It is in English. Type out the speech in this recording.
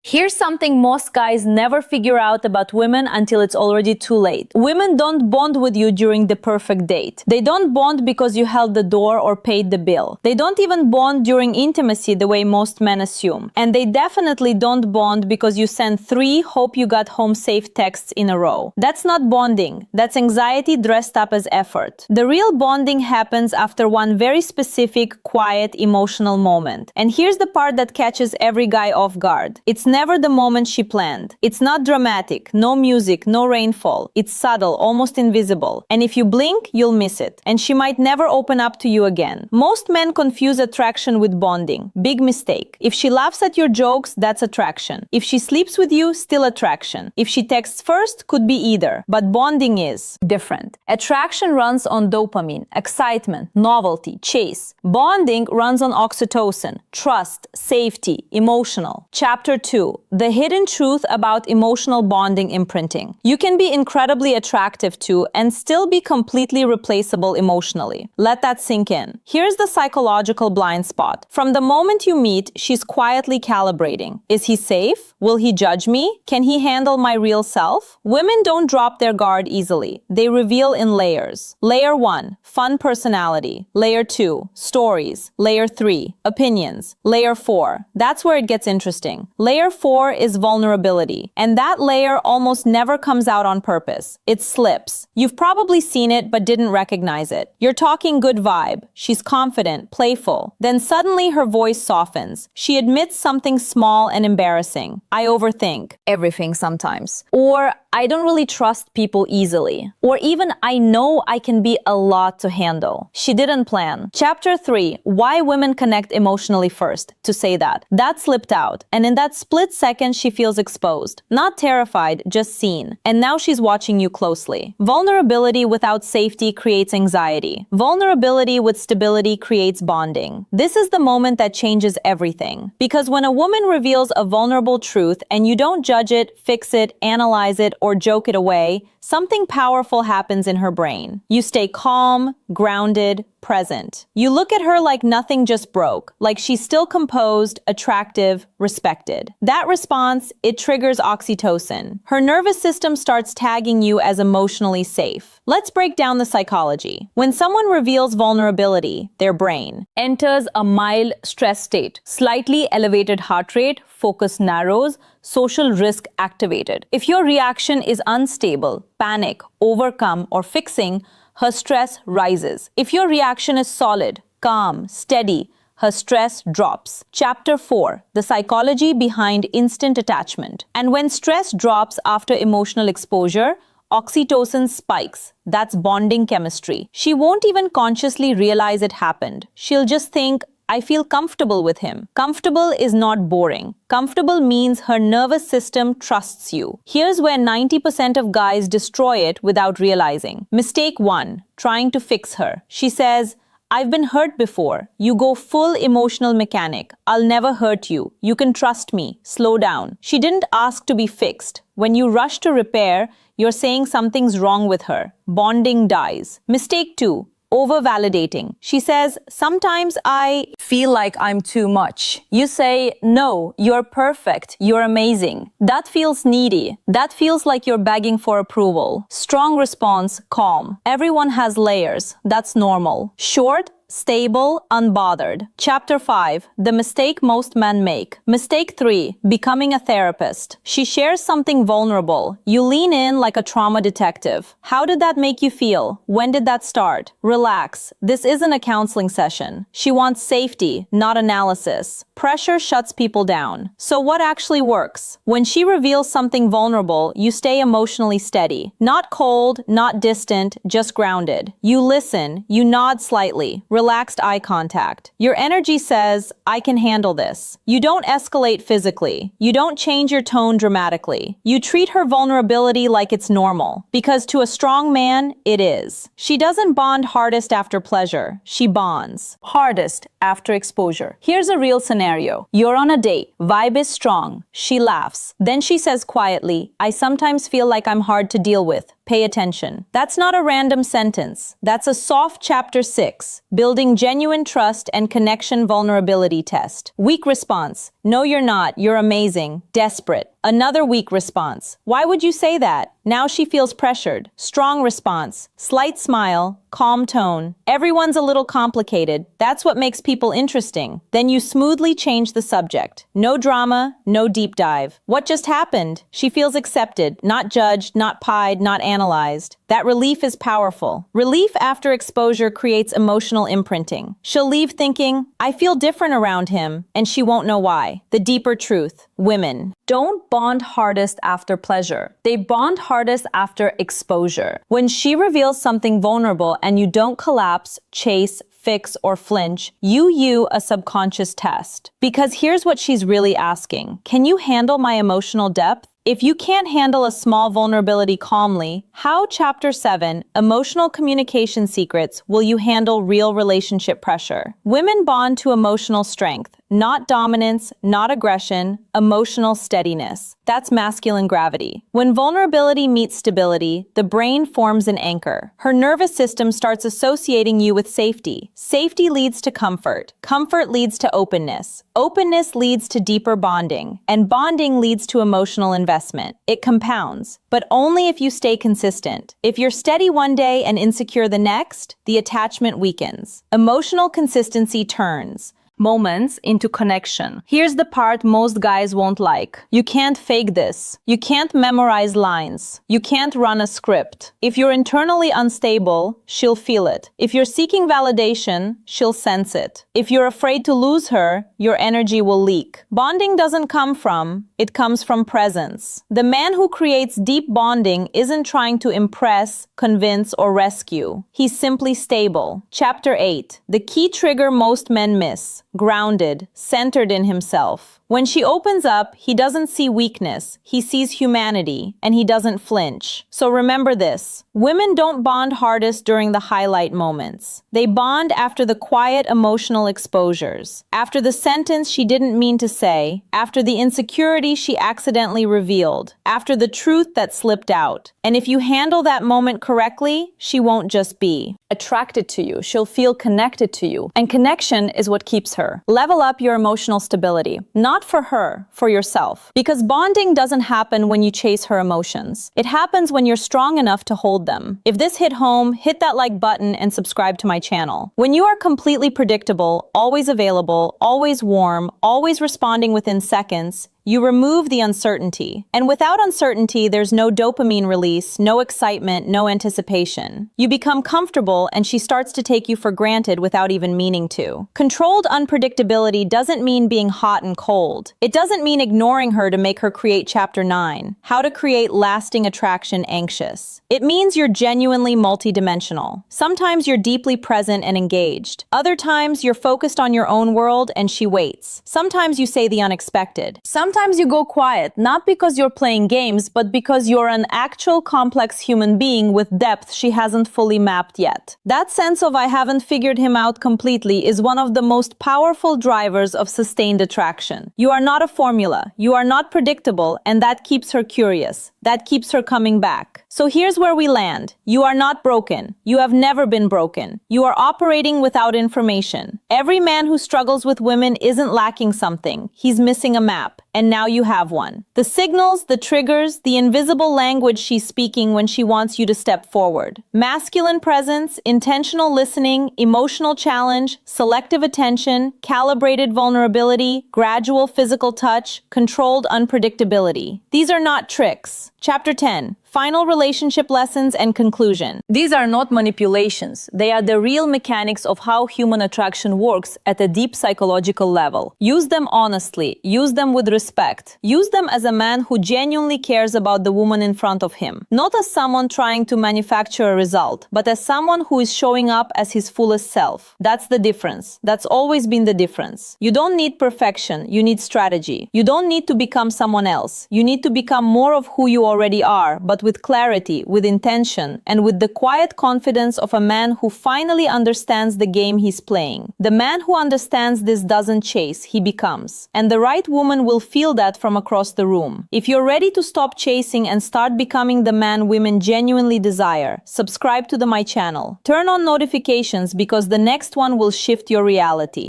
Here's something most guys never figure out about women until it's already too late. Women don't bond with you during the perfect date. They don't bond because you held the door or paid the bill. They don't even bond during intimacy the way most men assume. And they definitely don't bond because you sent 3 hope you got home safe texts in a row. That's not bonding. That's anxiety dressed up as effort. The real bonding happens after one very specific, quiet, emotional moment. And here's the part that catches every guy off guard. It's never the moment she planned. It's not dramatic, no music, no rainfall. It's subtle, almost invisible. And if you blink, you'll miss it. And she might never open up to you again. Most men confuse attraction with bonding. Big mistake. If she laughs at your jokes, that's attraction. If she sleeps with you, still attraction. If she texts first, could be either. But bonding is different. Attraction runs on dopamine, excitement, novelty, chase. Bonding runs on oxytocin, trust, safety, emotional. Chapter 2. The hidden truth about emotional bonding imprinting. You can be incredibly attractive to and still be completely replaceable emotionally. Let that sink in. Here's the psychological blind spot. From the moment you meet, she's quietly calibrating. Is he safe? Will he judge me? Can he handle my real self? Women don't drop their guard easily. They reveal in layers. Layer 1, fun personality. Layer 2, stories. Layer 3, opinions. Layer 4, that's where it gets interesting. Layer 4 is vulnerability, and that layer almost never comes out on purpose. It slips. You've probably seen it but didn't recognize it. You're talking good vibe. She's confident, playful. Then suddenly her voice softens. She admits something small and embarrassing. I overthink everything sometimes. Or I don't really trust people easily. Or even I know I can be a lot to handle. She didn't plan. Chapter 3, why women connect emotionally first. To say that. That slipped out. And in that split second, she feels exposed. Not terrified, just seen. And now she's watching you closely. Vulnerability without safety creates anxiety. Vulnerability with stability creates bonding. This is the moment that changes everything. Because when a woman reveals a vulnerable truth and you don't judge it, fix it, analyze it, or joke it away, something powerful happens in her brain. You stay calm, grounded, present. You look at her like nothing just broke, like she's still composed, attractive, respected. That response, it triggers oxytocin. Her nervous system starts tagging you as emotionally safe. Let's break down the psychology. When someone reveals vulnerability, their brain enters a mild stress state, slightly elevated heart rate, focus narrows, social risk activated. If your reaction is unstable, panic, overcome, or fixing, her stress rises. If your reaction is solid, calm, steady, her stress drops. Chapter 4, the psychology behind instant attachment. And when stress drops after emotional exposure, oxytocin spikes. That's bonding chemistry. She won't even consciously realize it happened. She'll just think, I feel comfortable with him. Comfortable is not boring. Comfortable means her nervous system trusts you. Here's where 90% of guys destroy it without realizing. Mistake 1, trying to fix her. She says, I've been hurt before. You go full emotional mechanic. I'll never hurt you. You can trust me. Slow down. She didn't ask to be fixed. When you rush to repair, you're saying something's wrong with her. Bonding dies. Mistake 2. Over-validating. She says, sometimes I feel like I'm too much. You say, no, you're perfect, you're amazing. That feels needy. That feels like you're begging for approval. Strong response, calm. Everyone has layers. That's normal. Short, stable, unbothered. Chapter 5, the mistake most men make. Mistake 3, becoming a therapist. She shares something vulnerable. You lean in like a trauma detective. How did that make you feel? When did that start? Relax. This isn't a counseling session. She wants safety, not analysis. Pressure shuts people down. So what actually works? When she reveals something vulnerable, you stay emotionally steady. Not cold, not distant, just grounded. You listen, you nod slightly. Relaxed eye contact. Your energy says, I can handle this. You don't escalate physically. You don't change your tone dramatically. You treat her vulnerability like it's normal. Because to a strong man, it is. She doesn't bond hardest after pleasure. She bonds hardest after exposure. Here's a real scenario. You're on a date. Vibe is strong. She laughs. Then she says quietly, I sometimes feel like I'm hard to deal with. Pay attention. That's not a random sentence. That's a soft chapter 6, building genuine trust and connection vulnerability test. Weak response. No, you're not. You're amazing. Desperate. Another weak response. Why would you say that? Now she feels pressured. Strong response. Slight smile. Calm tone. Everyone's a little complicated. That's what makes people interesting. Then you smoothly change the subject. No drama, no deep dive. What just happened? She feels accepted, not judged, not pied, not analyzed. That relief is powerful. Relief after exposure creates emotional imprinting. She'll leave thinking, I feel different around him, and she won't know why. The deeper truth. Women don't bond hardest after pleasure. They bond hardest after exposure. When she reveals something vulnerable and you don't collapse, chase, fix, or flinch, you a subconscious test. Because here's what she's really asking. Can you handle my emotional depth? If you can't handle a small vulnerability calmly, how Chapter 7, Emotional Communication Secrets, will you handle real relationship pressure? Women bond to emotional strength, not dominance, not aggression, emotional steadiness. That's masculine gravity. When vulnerability meets stability, the brain forms an anchor. Her nervous system starts associating you with safety. Safety leads to comfort. Comfort leads to openness. Openness leads to deeper bonding. And bonding leads to emotional investment. It compounds, but only if you stay consistent. If you're steady one day and insecure the next, the attachment weakens. Emotional consistency turns moments into connection. Here's the part most guys won't like. You can't fake this. You can't memorize lines. You can't run a script. If you're internally unstable, she'll feel it. If you're seeking validation, she'll sense it. If you're afraid to lose her, your energy will leak. Bonding doesn't come from, it comes from presence. The man who creates deep bonding isn't trying to impress, convince, or rescue. He's simply stable. Chapter 8. The key trigger most men miss. Grounded, centered in himself. When she opens up, he doesn't see weakness, he sees humanity, and he doesn't flinch. So remember this, women don't bond hardest during the highlight moments. They bond after the quiet emotional exposures, after the sentence she didn't mean to say, after the insecurity she accidentally revealed, after the truth that slipped out. And if you handle that moment correctly, she won't just be attracted to you, she'll feel connected to you. And connection is what keeps her. Level up your emotional stability. Not for her, for yourself. Because bonding doesn't happen when you chase her emotions. It happens when you're strong enough to hold them. If this hit home, hit that like button and subscribe to my channel. When you are completely predictable, always available, always warm, always responding within seconds, you remove the uncertainty. And without uncertainty, there's no dopamine release, no excitement, no anticipation. You become comfortable and she starts to take you for granted without even meaning to. Controlled unpredictability doesn't mean being hot and cold. It doesn't mean ignoring her to make her create Chapter 9, How to Create Lasting Attraction Anxious. It means you're genuinely multidimensional. Sometimes you're deeply present and engaged. Other times you're focused on your own world and she waits. Sometimes you say the unexpected. Sometimes you go quiet, not because you're playing games, but because you're an actual complex human being with depth she hasn't fully mapped yet. That sense of I haven't figured him out completely is one of the most powerful drivers of sustained attraction. You are not a formula, you are not predictable, and that keeps her curious. That keeps her coming back. So here's where we land. You are not broken. You have never been broken. You are operating without information. Every man who struggles with women isn't lacking something. He's missing a map. And now you have one. The signals, the triggers, the invisible language she's speaking when she wants you to step forward. Masculine presence, intentional listening, emotional challenge, selective attention, calibrated vulnerability, gradual physical touch, controlled unpredictability. These are not tricks. Chapter 10. Final relationship lessons and conclusion. These are not manipulations. They are the real mechanics of how human attraction works at a deep psychological level. Use them honestly. Use them with respect. Use them as a man who genuinely cares about the woman in front of him. Not as someone trying to manufacture a result, but as someone who is showing up as his fullest self. That's the difference. That's always been the difference. You don't need perfection. You need strategy. You don't need to become someone else. You need to become more of who you already are, but with clarity, with intention, and with the quiet confidence of a man who finally understands the game he's playing. The man who understands this doesn't chase, he becomes. And the right woman will feel that from across the room. If you're ready to stop chasing and start becoming the man women genuinely desire, subscribe to my channel. Turn on notifications because the next one will shift your reality.